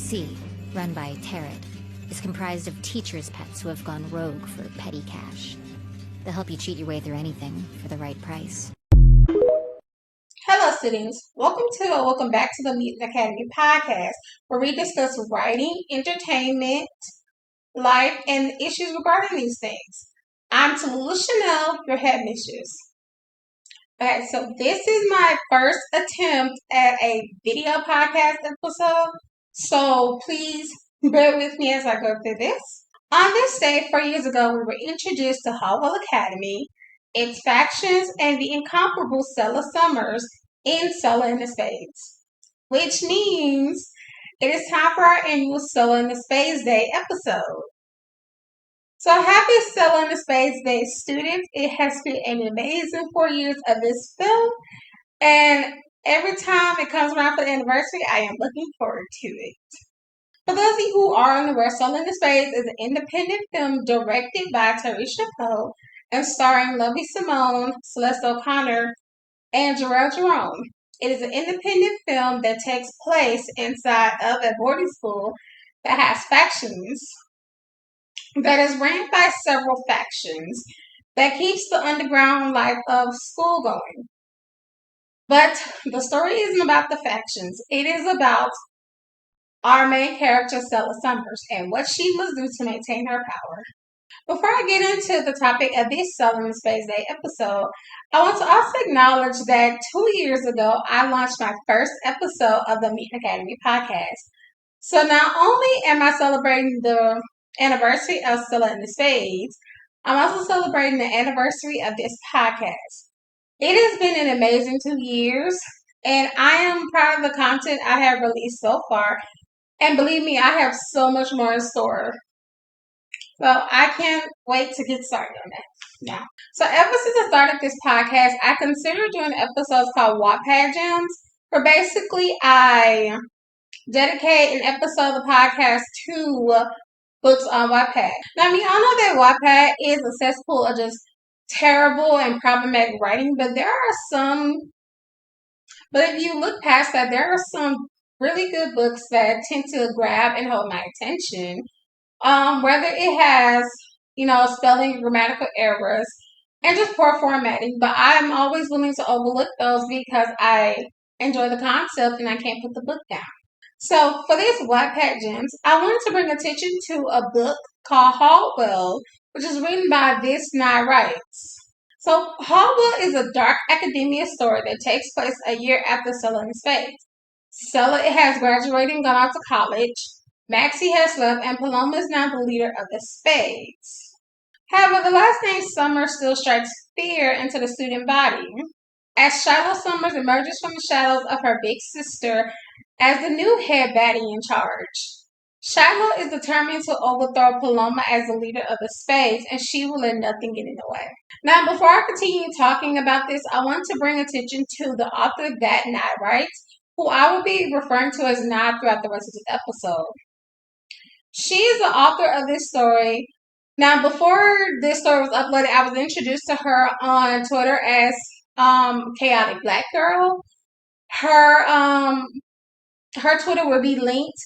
C, run by Tarot, is comprised of teachers' pets who have gone rogue for petty cash. They'll help you cheat your way through anything for the right price. Hello, students. Welcome back to the Mutant Academy podcast, where we discuss writing, entertainment, life, and issues regarding these things. I'm Tallulah Chanel, your headmistress. Okay, so this is my first attempt at a video podcast episode, so please bear with me as I go through this. On this day, 4 years ago, we were introduced to Haldwell Academy, its factions, and the incomparable Selah Summers in Selah and the Spades, which means it is time for our annual Selah and the Spades Day episode. So happy Selah and the Spades Day, students. It has been an amazing 4 years of this film, and every time it comes around for the anniversary, I am looking forward to it. For those of you who are unaware, Selah and the Spades is an independent film directed by Tarisha Poe and starring Lovie Simone, Celeste O'Connor, and Jarrell Jerome. It is an independent film that takes place inside of a boarding school that has factions, that is ran by several factions, that keeps the underground life of school going. But the story isn't about the factions. It is about our main character, Selah Summers, and what she must do to maintain her power. Before I get into the topic of this Selah and the Spades Day episode, I want to also acknowledge that 2 years ago, I launched my first episode of the Mutant Academy podcast. So not only am I celebrating the anniversary of Selah and the Spades, I'm also celebrating the anniversary of this podcast. It has been an amazing 2 years, and I am proud of the content I have released so far. And believe me, I have so much more in store. So I can't wait to get started on that now. So ever since I started this podcast, I considered doing episodes called Wattpad Gems, where basically I dedicate an episode of the podcast to books on Wattpad. Now, we all know that Wattpad is a cesspool of just terrible and problematic writing, but if you look past that, there are some really good books that tend to grab and hold my attention. Whether it has, spelling, grammatical errors, and just poor formatting, but I'm always willing to overlook those because I enjoy the concept and I can't put the book down. So for this Wattpad Gems, I wanted to bring attention to a book called Haldwell, which is written by This Nye Writes. So Haldwell is a dark academia story that takes place a year after Selah and Spades. Selah has graduated and gone off to college. Maxie has left, and Paloma is now the leader of the Spades. However, the last name Summers still strikes fear into the student body. As Shiloh Summers emerges from the shadows of her big sister as the new head baddie in charge, Shiloh is determined to overthrow Paloma as the leader of the Spades, and she will let nothing get in the way. Now, before I continue talking about this, I want to bring attention to the author That Nye Writes, who I will be referring to as Nye throughout the rest of this episode. She is the author of this story. Now, before this story was uploaded, I was introduced to her on Twitter as Chaotic Black Girl. Her Twitter will be linked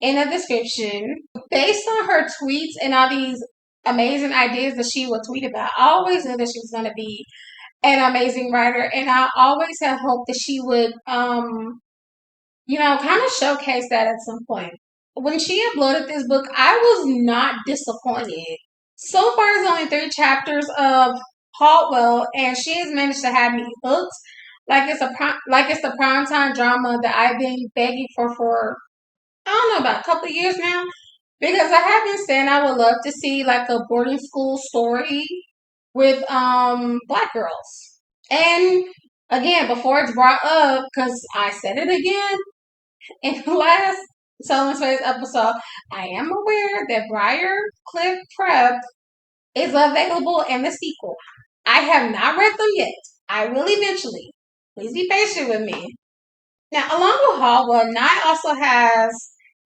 in the description. Based on her tweets and all these amazing ideas that she would tweet about, I always knew that she was going to be an amazing writer, and I always had hoped that she would, kind of showcase that at some point. When she uploaded this book, I was not disappointed. So far, it's only 3 chapters of Haldwell, and she has managed to have me hooked. Like it's the primetime drama that I've been begging for I don't know, about a couple of years now, because I have been saying I would love to see like a boarding school story with black girls. And again, before it's brought up, because I said it again in the last Selah and Spades episode, I am aware that Briar Cliff Prep is available in the sequel. I have not read them yet. I will eventually. Please be patient with me. Now, along with Haldwell, Nye also has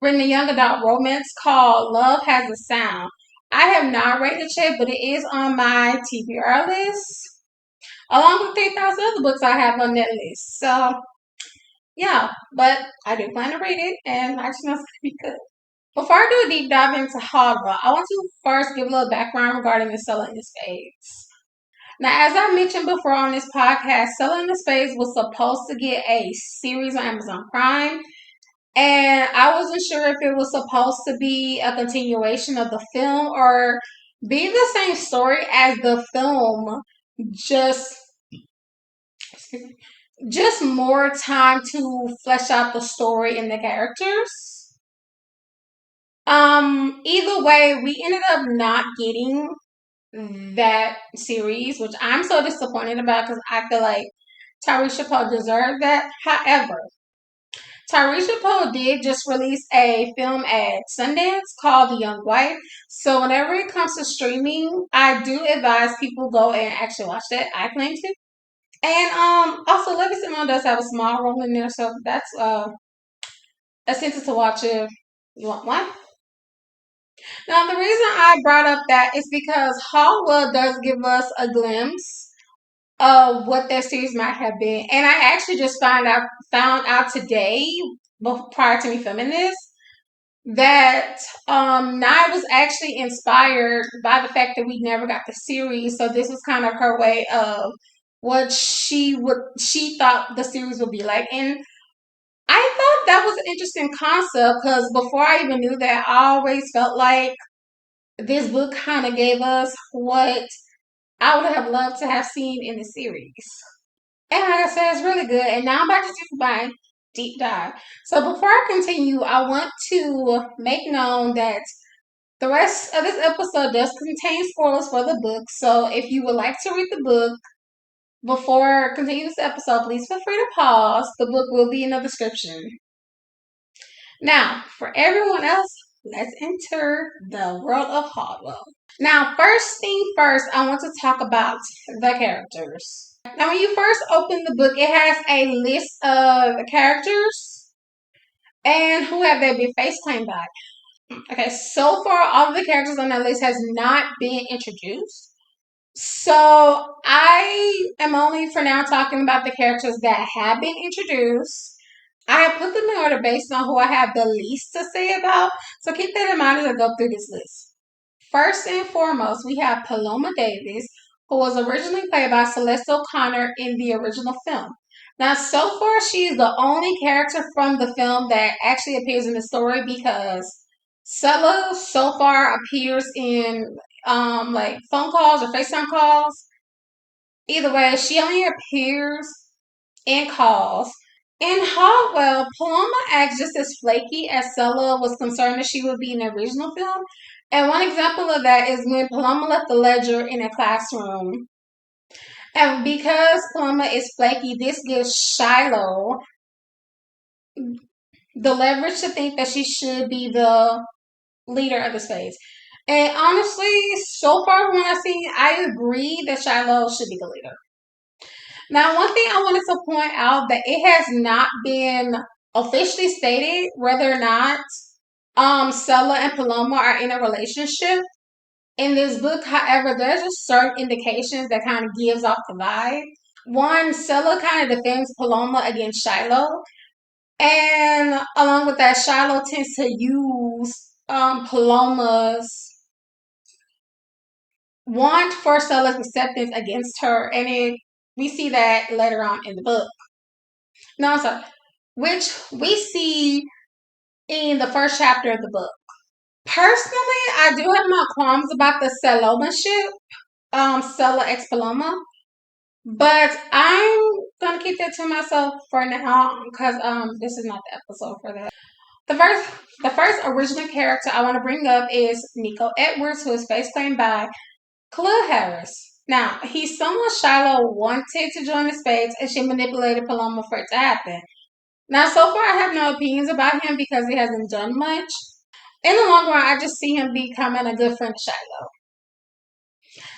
written a young adult romance called Love Has a Sound. I have not read it yet, but it is on my TBR list, along with 3,000 other books I have on that list. So, yeah, but I do plan to read it, and I just know it's gonna be good. Before I do a deep dive into Haldwell, I want to first give a little background regarding the Selah and the Spades. Now, as I mentioned before on this podcast, Selah and the Spades was supposed to get a series on Amazon Prime, and I wasn't sure if it was supposed to be a continuation of the film or be the same story as the film, just just more time to flesh out the story and the characters. Either way, we ended up not getting that series, which I'm so disappointed about because I feel like Tyresha Poe deserved that. However, Tyresha Poe did just release a film at Sundance called The Young Wife. So whenever it comes to streaming, I do advise people go and actually watch that. I plan to. And also Levy Simone does have a small role in there, so that's a sentence to watch if you want one. Now the reason I brought up that is because Hallwell does give us a glimpse of what that series might have been. And I actually just found out today, prior to me filming this, that Nye was actually inspired by the fact that we never got the series. So this was kind of her way of what she thought the series would be like. And I thought that was an interesting concept because before I even knew that, I always felt like this book kind of gave us what I would have loved to have seen in the series. And like I said, it's really good. And now I'm about to do my deep dive. So before I continue, I want to make known that the rest of this episode does contain spoilers for the book. So if you would like to read the book before continuing this episode, please feel free to pause. The book will be in the description. Now, for everyone else, let's enter the world of Haldwell. Now, first thing first, I want to talk about the characters. Now, when you first open the book, it has a list of the characters and who have they been face claimed by. Okay, so far, all of the characters on that list has not been introduced. So I am only for now talking about the characters that have been introduced. I have put them in order based on who I have the least to say about. So keep that in mind as I go through this list. First and foremost, we have Paloma Davis, who was originally played by Celeste O'Connor in the original film. Now, so far, she is the only character from the film that actually appears in the story because Selah so far appears in like phone calls or FaceTime calls. Either way, she only appears in calls. In Haldwell, Paloma acts just as flaky as Selah was concerned that she would be in the original film. And one example of that is when Paloma left the ledger in a classroom. And because Paloma is flaky, this gives Shiloh the leverage to think that she should be the leader of the Spades. And honestly, so far from what I've seen, I agree that Shiloh should be the leader. Now, one thing I wanted to point out that it has not been officially stated whether or not Selah and Paloma are in a relationship in this book. However, there's just certain indications that kind of gives off the vibe. One, Selah kind of defends Paloma against Shiloh, and along with that, Shiloh tends to use Paloma's want for Selah's acceptance against her, and we see that later on in the book. No, I'm sorry, which we see in the first chapter of the book. Personally, I do have my qualms about the Seloma ship, Selah X Paloma, but I'm gonna keep that to myself for now because this is not the episode for that. The first original character I want to bring up is Nico Edwards, who is face claimed by Khalil Harris. Now, he's someone Shiloh wanted to join the Spades, and she manipulated Paloma for it to happen. Now, so far, I have no opinions about him because he hasn't done much. In the long run, I just see him becoming a good friend of Shiloh.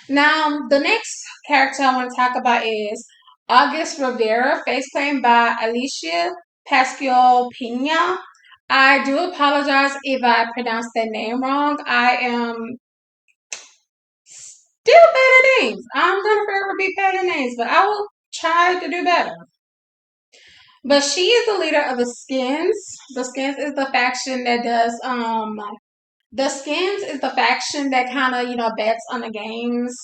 Now, the next character I want to talk about is August Rivera, face claimed by Alicia Pascual Pina. I do apologize if I pronounced that name wrong. I am still bad at names. I'm going to forever be bad at names, but I will try to do better. But she is the leader of the Skins. The Skins is the faction that does the Skins is the faction that kind of, bets on the games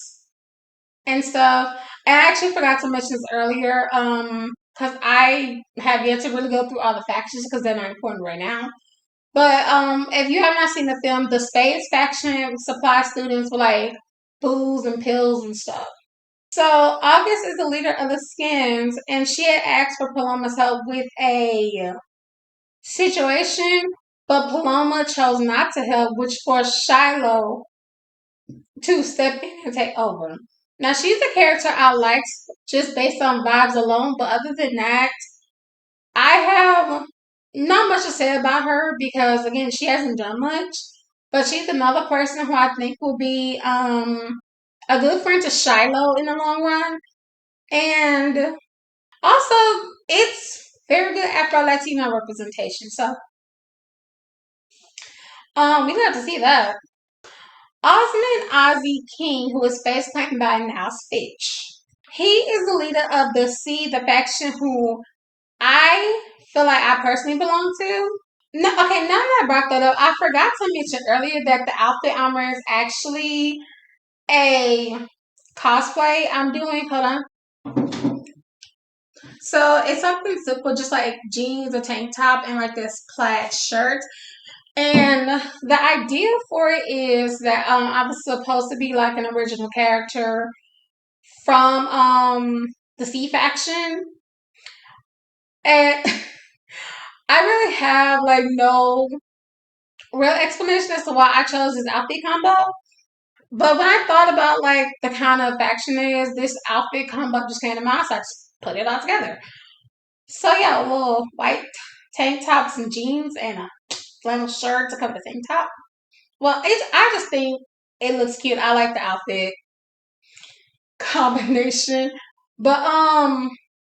and stuff. And I actually forgot to mention this earlier, because I have yet to really go through all the factions because they're not important right now. But if you have not seen the film, the Spades faction supplies students with like booze and pills and stuff. So August is the leader of the Skins, and she had asked for Paloma's help with a situation, but Paloma chose not to help, which forced Shiloh to step in and take over. Now she's a character I like just based on vibes alone, but other than that, I have not much to say about her because again, she hasn't done much. But she's another person who I think will be a good friend to Shiloh in the long run. And also it's very good Afro Latino representation. So we love to see that. Osmond Ozzy King, who is face painted by now Stitch. He is the leader of the C, the faction who I feel like I personally belong to. No, okay, now that I brought that up, I forgot to mention earlier that the outfit armor is actually a cosplay I'm doing. Hold on. So it's something simple, just like jeans, a tank top, and like this plaid shirt. And the idea for it is that I was supposed to be like an original character from the C faction. And I really have like no real explanation as to why I chose this outfit combo. But when I thought about like the kind of faction it is, this outfit combo just came to mind, so I just put it all together. So yeah, a little white tank tops and jeans and a flannel shirt to cover the tank top. Well, I just think it looks cute. I like the outfit combination. But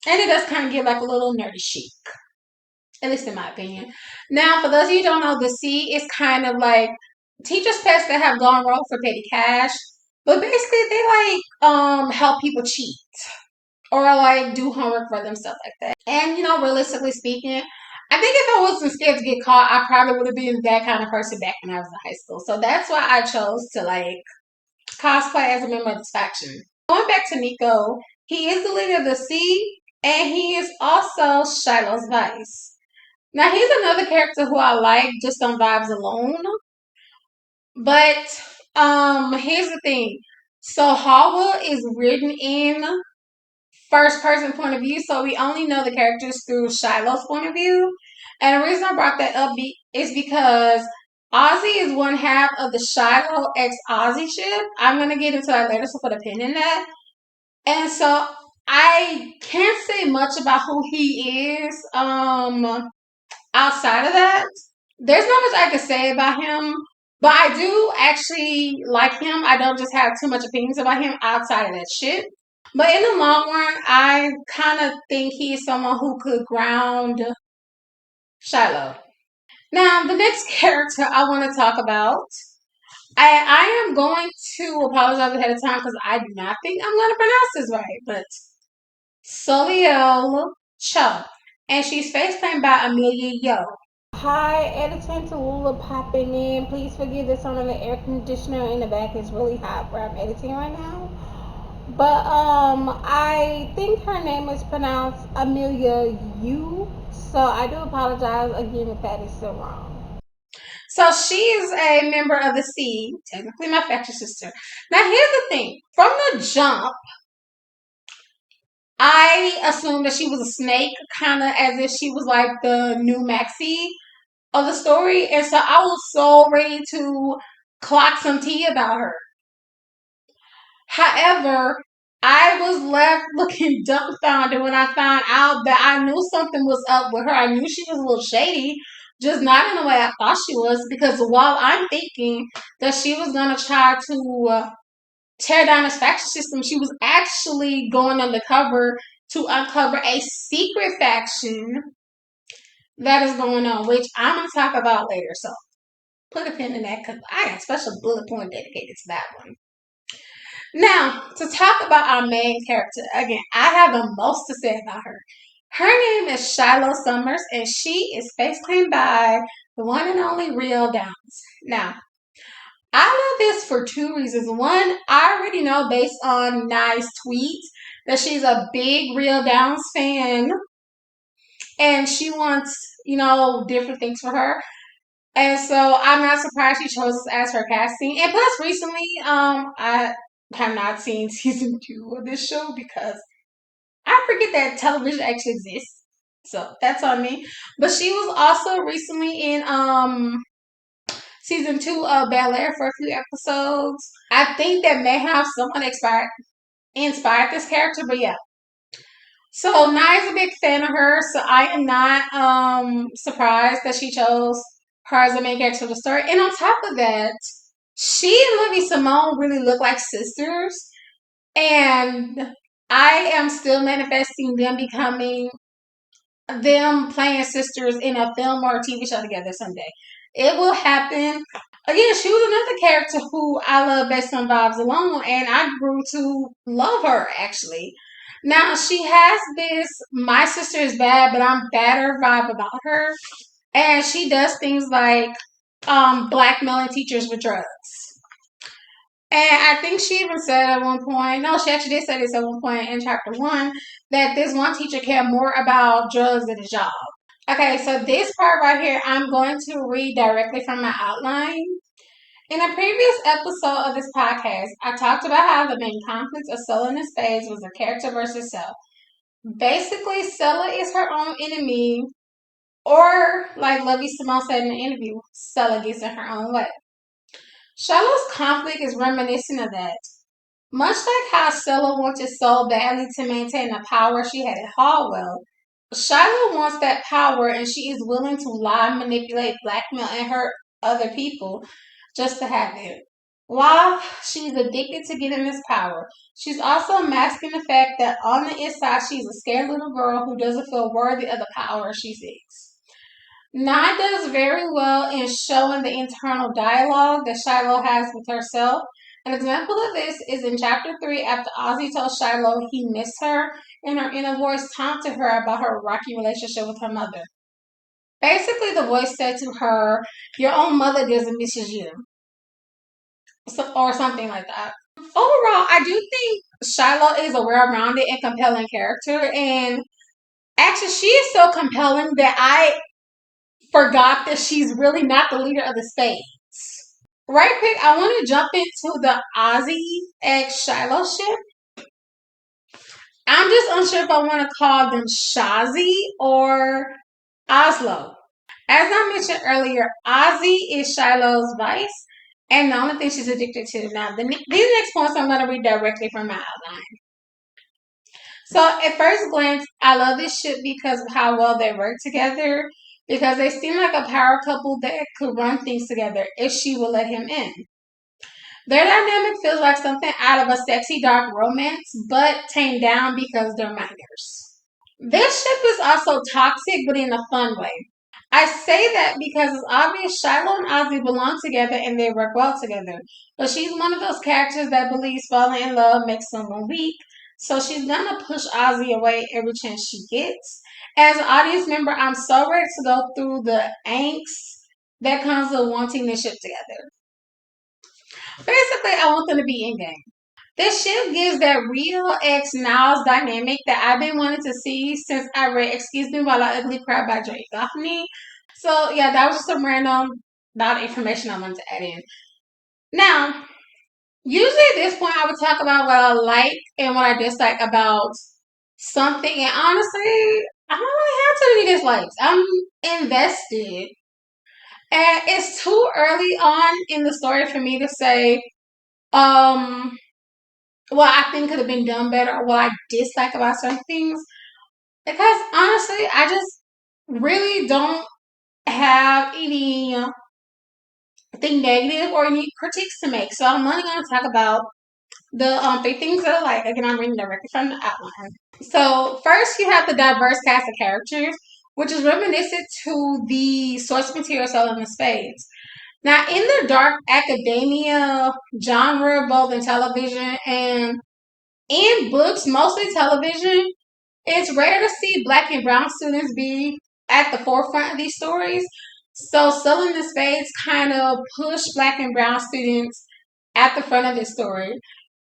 and it does kind of give like a little nerdy chic. At least in my opinion. Now, for those of you who don't know, the C is kind of like teachers' pets that have gone rogue for petty cash. But basically they like help people cheat or like do homework for them, stuff like that. And realistically speaking, I think if I wasn't scared to get caught, I probably would have been that kind of person back when I was in high school. So that's why I chose to like cosplay as a member of this faction. Going back to Nico, he is the leader of the C, and he is also Shiloh's vice. Now he's another character who I like just on vibes alone. But here's the thing. So Haldwell is written in first person point of view, so we only know the characters through Shiloh's point of view. And the reason I brought that up is because Ozzy is one half of the Shiloh x Ozzy ship. I'm gonna get into that later, so put a pin in that. And so I can't say much about who he is outside of that. There's not much I can say about him, but I do actually like him. I don't just have too much opinions about him outside of that shit. But in the long run, I kind of think he's someone who could ground Shiloh. Now, the next character I want to talk about, I am going to apologize ahead of time because I do not think I'm going to pronounce this right, but Soliel Cho. And she's face painted by Amelia Yo. Hi, editing Tallulah popping in. Please forgive the sound of the air conditioner in the back. It's really hot where I'm editing right now. But I think her name is pronounced Amelia Yu. So I do apologize again if that is still wrong. So she is a member of the C, technically my faction sister. Now here's the thing. From the jump, I assumed that she was a snake, kind of as if she was like the new Maxie of the story. And so I was so ready to clock some tea about her. However, I was left looking dumbfounded when I found out that I knew something was up with her. I knew she was a little shady, just not in the way I thought she was. Because while I'm thinking that she was going to try to tear down this faction system, she was actually going undercover to uncover a secret faction that is going on, which I'm going to talk about later. So put a pin in that because I got a special bullet point dedicated to that one. Now, to talk about our main character, again, I have the most to say about her. Her name is Shiloh Summers, and she is face claimed by the one and only Real Downs. Now, I love this for two reasons. One, I already know based on Nye's tweets that she's a big Real Downs fan, and she wants, different things for her. And so I'm not surprised she chose this as her casting. And plus, recently, I have not seen season 2 of this show because I forget that television actually exists. So that's on me. But she was also recently in season 2 of Bel Air for a few episodes. I think that may have someone inspired this character, but yeah. So Nye's a big fan of her, so I am not surprised that she chose her as the main character of the story. And on top of that, she and Livy Simone really look like sisters. And I am still manifesting them playing sisters in a film or a TV show together someday. It will happen. Again, she was another character who I love based on vibes alone, and I grew to love her actually. Now she has this "my sister is bad, but I'm better" vibe about her, and she does things like blackmailing teachers with drugs. And I think she even said at one point, no, she actually did say this at one point in chapter 1, that this one teacher cared more about drugs than his job. Okay, so this part right here, I'm going to read directly from my outline. In a previous episode of this podcast, I talked about how the main conflict of Selah and the Spades was a character versus self. Basically, Selah is her own enemy, or like Lovey Simone said in the interview, Selah gets in her own way. Shiloh's conflict is reminiscent of that. Much like how Selah wanted so badly to maintain the power she had at Haldwell, Shiloh wants that power and she is willing to lie, manipulate, blackmail, and hurt other people just to have it. While she's addicted to getting this power, she's also masking the fact that on the inside she's a scared little girl who doesn't feel worthy of the power she seeks. Nye does very well in showing the internal dialogue that Shiloh has with herself. An example of this is in chapter 3 after Ozzy told Shiloh he missed her, and her inner voice taunted her about her rocky relationship with her mother. Basically, the voice said to her, "Your own mother doesn't miss you," or something like that. Overall, I do think Shiloh is a well-rounded and compelling character, and actually, she is so compelling that I forgot that she's really not the leader of the Spades. Right quick, I want to jump into the Ozzy x Shiloh ship. I'm just unsure if I want to call them Shazi or Oslo. As I mentioned earlier, Ozzy is Shiloh's vice, and the only thing she's addicted to. Now, these next points I'm going to read directly from my outline. So, at first glance, I love this ship because of how well they work together, because they seem like a power couple that could run things together if she would let him in. Their dynamic feels like something out of a sexy dark romance, but tamed down because they're minors. This ship is also toxic, but in a fun way. I say that because it's obvious Shiloh and Ozzy belong together and they work well together. But she's one of those characters that believes falling in love makes someone weak, so she's gonna push Ozzy away every chance she gets. As an audience member, I'm so ready to go through the angst that comes with wanting this ship together. Basically, I want them to be in game. This ship gives that real X Niles dynamic that I've been wanting to see since I read Excuse Me While I Ugly Cry by Drake Goffney. So yeah, that was just some random dot information I wanted to add in. Now, usually at this point I would talk about what I like and what I dislike about something, and honestly, I don't really have too many dislikes. I'm invested. And it's too early on in the story for me to say, what I think could have been done better or what I dislike about certain things. Because honestly, I just really don't have anything negative or any critiques to make. So I'm only going to talk about the three things that I like. Again, I'm reading directly from the outline. So first, you have the diverse cast of characters, which is reminiscent to the source material Selah and the Spades. Now, in the dark academia genre, both in television and in books, mostly television, It's rare to see black and brown students be at the forefront of these stories. So Selling the Spades kind of pushed black and brown students at the front of this story.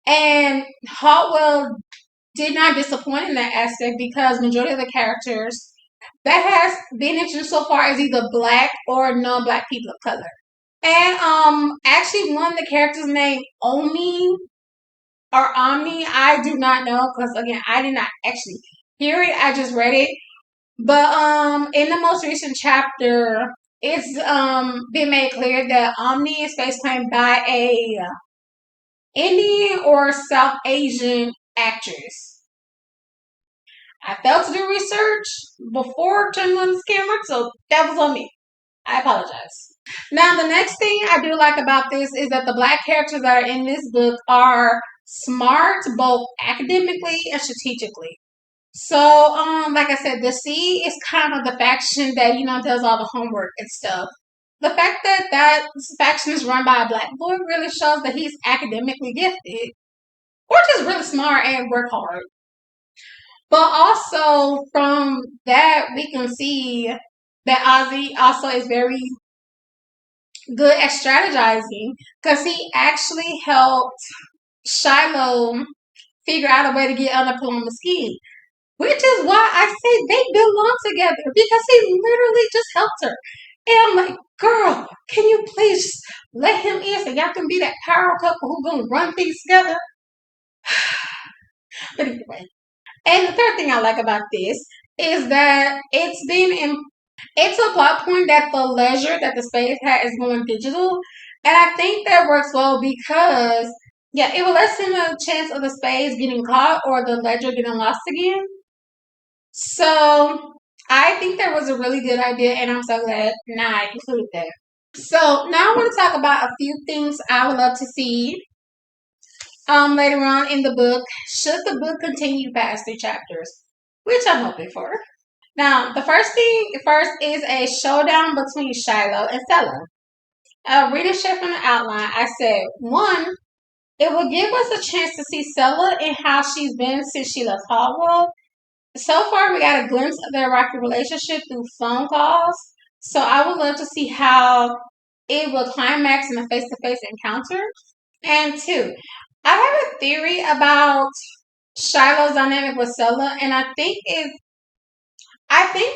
And Haldwell did not disappoint in that aspect because majority of the characters that has been introduced so far is either black or non-black people of color. And actually one of the characters named Omi or Omni, I do not know because again I did not actually hear it. I just read it. But in the most recent chapter, it's been made clear that Omni is face claimed by a Indian or South Asian actress. I failed to do research before turning on this camera, so that was on me. I apologize. Now, the next thing I do like about this is that the black characters that are in this book are smart both academically and strategically. So, like I said, the C is kind of the faction that, does all the homework and stuff. The fact that that faction is run by a black boy really shows that he's academically gifted or just really smart and work hard. But also from that, we can see that Ozzy also is very good at strategizing because he actually helped Shiloh figure out a way to get on the Paloma scheme. Which is why I say they belong together because he literally just helped her. And I'm like, girl, can you please let him in so y'all can be that power couple who gonna run things together? But anyway. And the third thing I like about this is that it's a plot point that the ledger that the Spades had is going digital. And I think that works well because yeah, it will lessen the chance of the Spades getting caught or the ledger getting lost again. So I think that was a really good idea, and I'm so glad I included that. So now I want to talk about a few things I would love to see later on in the book. Should the book continue past 3 chapters, which I'm hoping for. Now, the first thing first is a showdown between Shiloh and Selah. Reading straight from the outline, I said one, it will give us a chance to see Selah and how she's been since she left Haldwell. So far, we got a glimpse of their rocky relationship through phone calls. So I would love to see how it will climax in a face-to-face encounter. And two, I have a theory about Shiloh's dynamic with Selah, and I think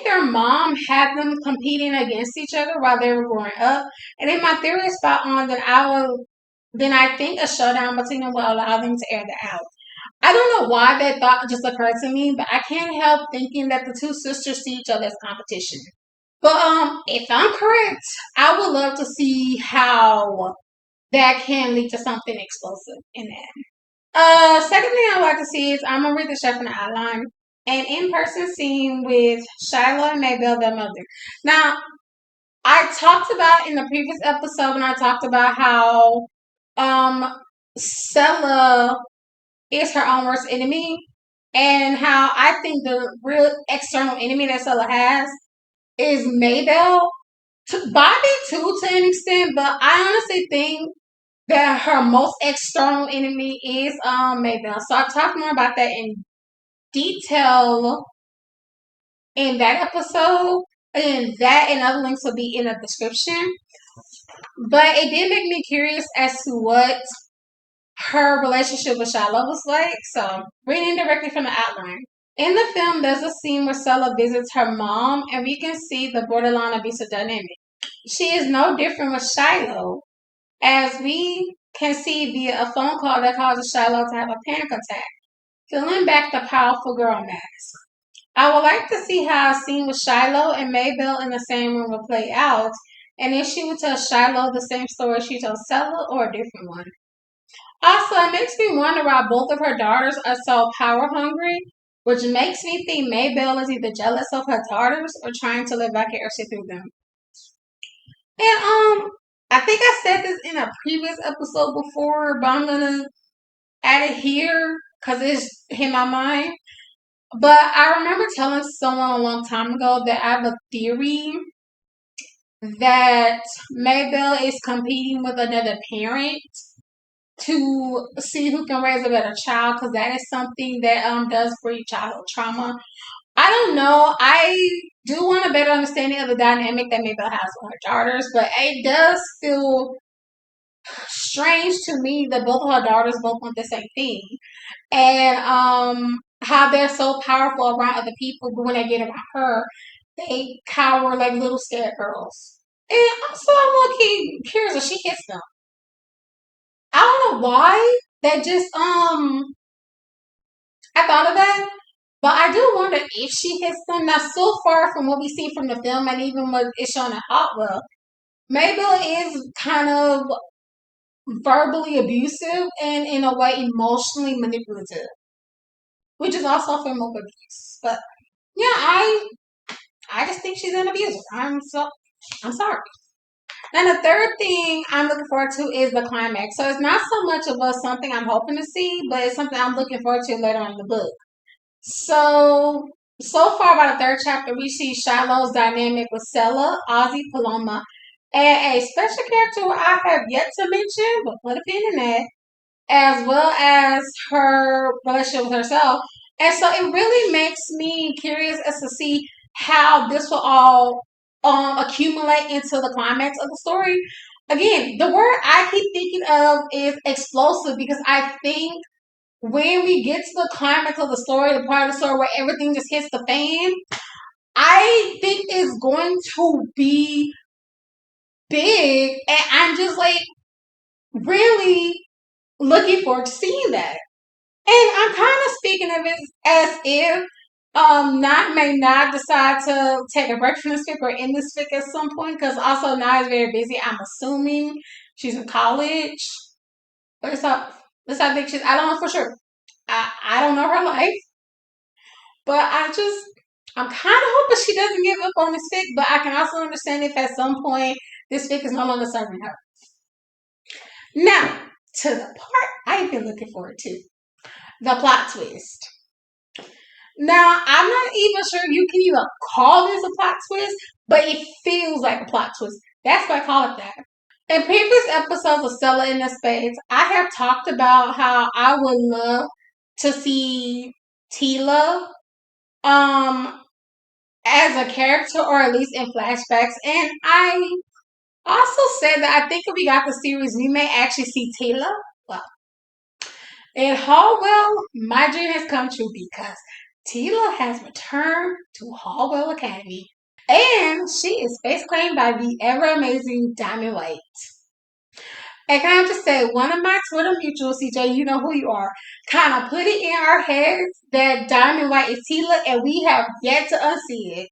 their mom had them competing against each other while they were growing up. And if my theory is spot on, then I think a showdown between them will allow them to air that out. I don't know why that thought just occurred to me, but I can't help thinking that the two sisters see each other as competition. But if I'm correct, I would love to see how that can lead to something explosive in that. Second thing I'd like to see is I'm gonna read the chef in the outline. An in-person scene with Shiloh and Maybelle, their mother. Now, I talked about in the previous episode when I talked about how Selah is her own worst enemy, and how I think the real external enemy that Selah has is Maybelle. Bobby too, to an extent, but I honestly think that her most external enemy is Maybelle. So I talked more about that in detail in that episode, and that and other links will be in the description. But it did make me curious as to what her relationship with Shiloh was like. So reading directly from the outline. In the film, there's a scene where Selah visits her mom, and we can see the borderline abusive dynamic. She is no different with Shiloh, as we can see via a phone call that causes Shiloh to have a panic attack, peeling back the powerful girl mask. I would like to see how a scene with Shiloh and Maybelle in the same room will play out, and if she would tell Shiloh the same story she told Selah or a different one. Also, it makes me wonder why both of her daughters are so power hungry, which makes me think Maybelle is either jealous of her daughters or trying to live vicariously through them. And I think I said this in a previous episode before, but I'm gonna add it here because it's in my mind. But I remember telling someone a long time ago that I have a theory that Maybelle is competing with another parent to see who can raise a better child, because that is something that does breed childhood trauma. I don't know. I do want a better understanding of the dynamic that Mabel has with her daughters, but it does feel strange to me that both of her daughters both want the same thing. And how they're so powerful around other people, but when they get around her, they cower like little scared girls. And also, I'm looking curious if she hits them. I don't know why. That just I thought of that, but I do wonder if she hits them. Now, so far from what we see from the film and even what is shown in Haldwell, Mabel is kind of verbally abusive and in a way emotionally manipulative, which is also a form of abuse. But yeah, I just think she's an abuser. I'm sorry. And the third thing I'm looking forward to is the climax. So it's not so much of something I'm hoping to see, but it's something I'm looking forward to later on in the book. So far by the third chapter, we see Shiloh's dynamic with Selah, Ozzy, Paloma, and a special character who I have yet to mention, but put a pin in that, as well as her relationship with herself. And so it really makes me curious as to see how this will all accumulate into the climax of the story. Again, the word I keep thinking of is explosive, because I think when we get to the climax of the story, the part of the story where everything just hits the fan, I think it's going to be big. And I'm just like really looking forward to seeing that. And I'm kind of speaking of it as if Not may not decide to take a break from this fic or end this fic at some point, because also Not is very busy. I'm assuming she's in college. But it's I think she's, I don't know for sure. I don't know her life. But I'm kind of hoping she doesn't give up on this fic, but I can also understand if at some point this fic is no longer serving her. Now, to the part I've been looking forward to, the plot twist. Now, I'm not even sure you can even call this a plot twist, but it feels like a plot twist. That's why I call it that. In previous episodes of Selah in the Spades, I have talked about how I would love to see Tila um as a character, or at least in flashbacks. And I also said that I think if we got the series, we may actually see Tila. Well, in Haldwell, my dream has come true, because Tila has returned to Haldwell Academy. And she is face claimed by the ever amazing Diamond White. And can I just say, one of my Twitter mutuals, CJ, you know who you are, kind of put it in our heads that Diamond White is Tila, and we have yet to unsee it.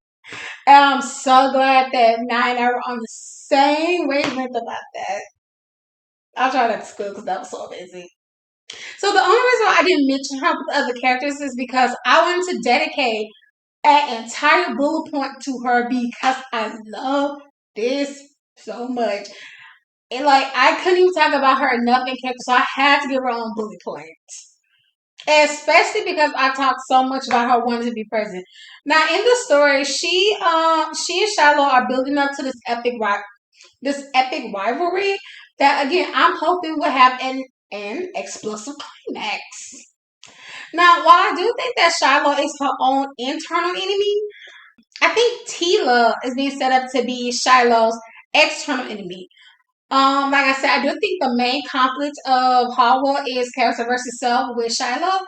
And I'm so glad that Nine and I were on the same wavelength about that. I'll try that to school because that was so amazing. So the only reason why I didn't mention her with the other characters is because I wanted to dedicate an entire bullet point to her, because I love this so much. And like, I couldn't even talk about her enough in character, so I had to give her own bullet point. Especially because I talked so much about her wanting to be present. Now in the story, she and Shiloh are building up to this epic rivalry that, again, I'm hoping will have an explosive climax. Now, while I do think that Shiloh is her own internal enemy, I think Tila is being set up to be Shiloh's external enemy. Like I said, I do think the main conflict of Haldwell is character versus self with Shiloh.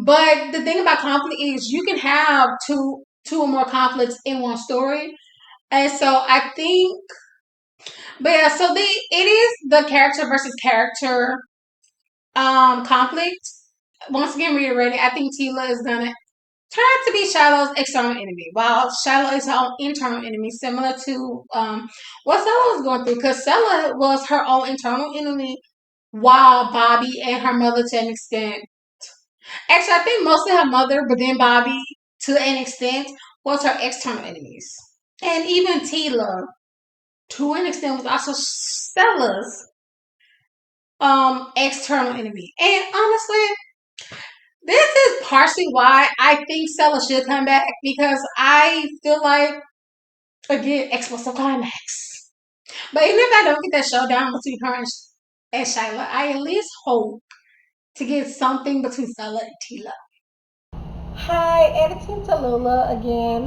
But the thing about conflict is you can have two or more conflicts in one story. And so I think, but yeah, so it is the character versus character conflict. Once again, reiterating, I think Tila is gonna turn to be Shiloh's external enemy, while Shiloh is her own internal enemy, similar to what Selah was going through. Because Selah was her own internal enemy, while Bobby and her mother, to an extent, actually, I think mostly her mother, but then Bobby, to an extent, was her external enemies. And even Tila, to an extent, was also Selah's external enemy. And honestly, this is partially why I think Selah should come back, because I feel like, again, explosive climax. But even if I don't get that showdown between her and Shyla. I at least hope to get something between Selah and Tila. Hi, editing Tallulah again.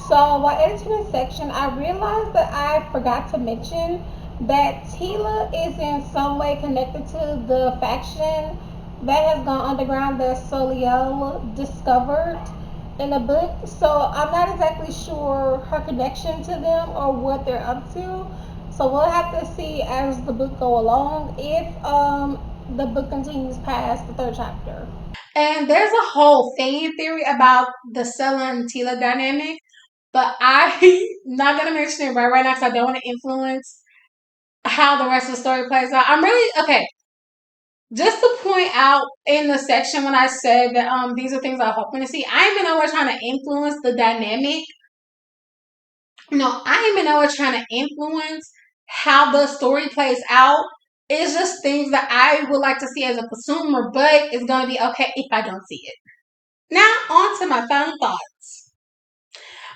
So while editing this section, I realized that I forgot to mention that Tila is in some way connected to the faction that has gone underground that Soliel discovered in the book. So I'm not exactly sure her connection to them or what they're up to. So we'll have to see as the book go along if the book continues past the third chapter. And there's a whole fan theory about the Selah and Tila dynamic, but I'm not gonna mention it right now because I don't want to influence how the rest of the story plays out. I'm really okay. Just to point out in the section when I said that these are things I'm hoping to see. I ain't been nowhere trying to influence the dynamic. No, I ain't been nowhere trying to influence how the story plays out. It's just things that I would like to see as a consumer, but it's gonna be okay if I don't see it. Now on to my final thoughts.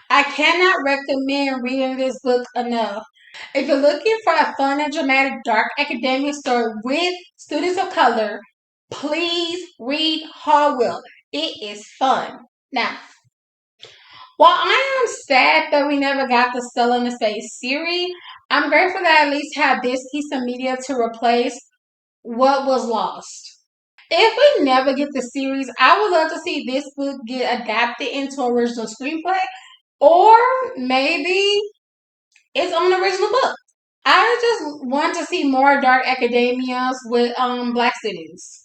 I cannot recommend reading this book enough. If you're looking for a fun and dramatic dark academic story with students of color, please read Haldwell. It is fun. Now, while I am sad that we never got the Selah in the Space series, I'm grateful that I at least have this piece of media to replace what was lost. If we never get the series, I would love to see this book get adapted into original screenplay, or maybe its own original book. I just want to see more dark academias with black students.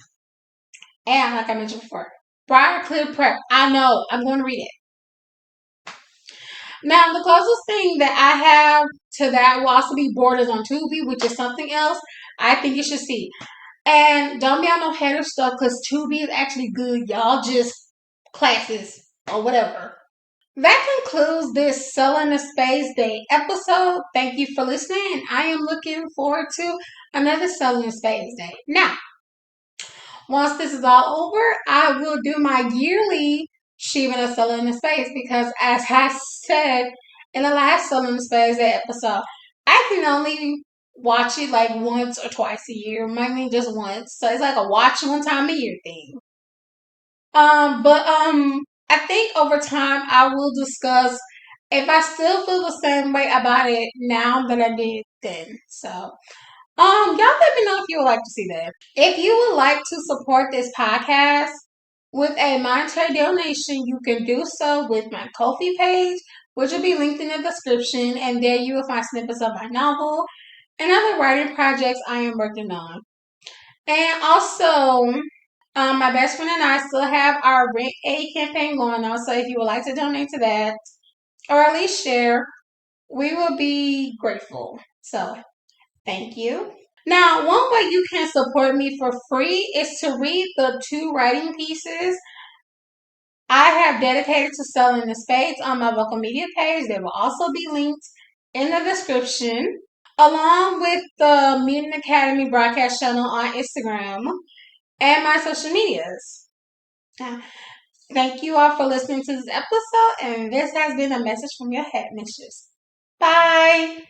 And like I mentioned before, Briarcliff Prep. I know I'm going to read it. Now the closest thing that I have to that will also be Borders on Tubi, which is something else I think you should see. And don't be on no hater stuff because Tubi is actually good. Y'all just classes or whatever. That concludes this Selling the Spades Day episode. Thank you for listening, and I am looking forward to another Selling the Spades Day. Now, once this is all over, I will do my yearly Shiva of Selling the Spades because, as I said in the last Selling the Spades Day episode, I can only watch it like once or twice a year, mainly just once. So it's like a watch one time a year thing. But I think over time I will discuss if I still feel the same way about it now that I did then. So, y'all let me know if you would like to see that. If you would like to support this podcast with a monetary donation, you can do so with my Ko-fi page, which will be linked in the description, and there you will find snippets of my novel and other writing projects I am working on. And also, my best friend and I still have our Rent A campaign going on. So if you would like to donate to that, or at least share, we will be grateful. So thank you. Now, one way you can support me for free is to read the 2 writing pieces I have dedicated to Selling the Spades on my vocal media page. They will also be linked in the description, along with the Mutant Academy broadcast channel on Instagram and my social medias. Thank you all for listening to this episode, and this has been a message from your headmistress. Bye!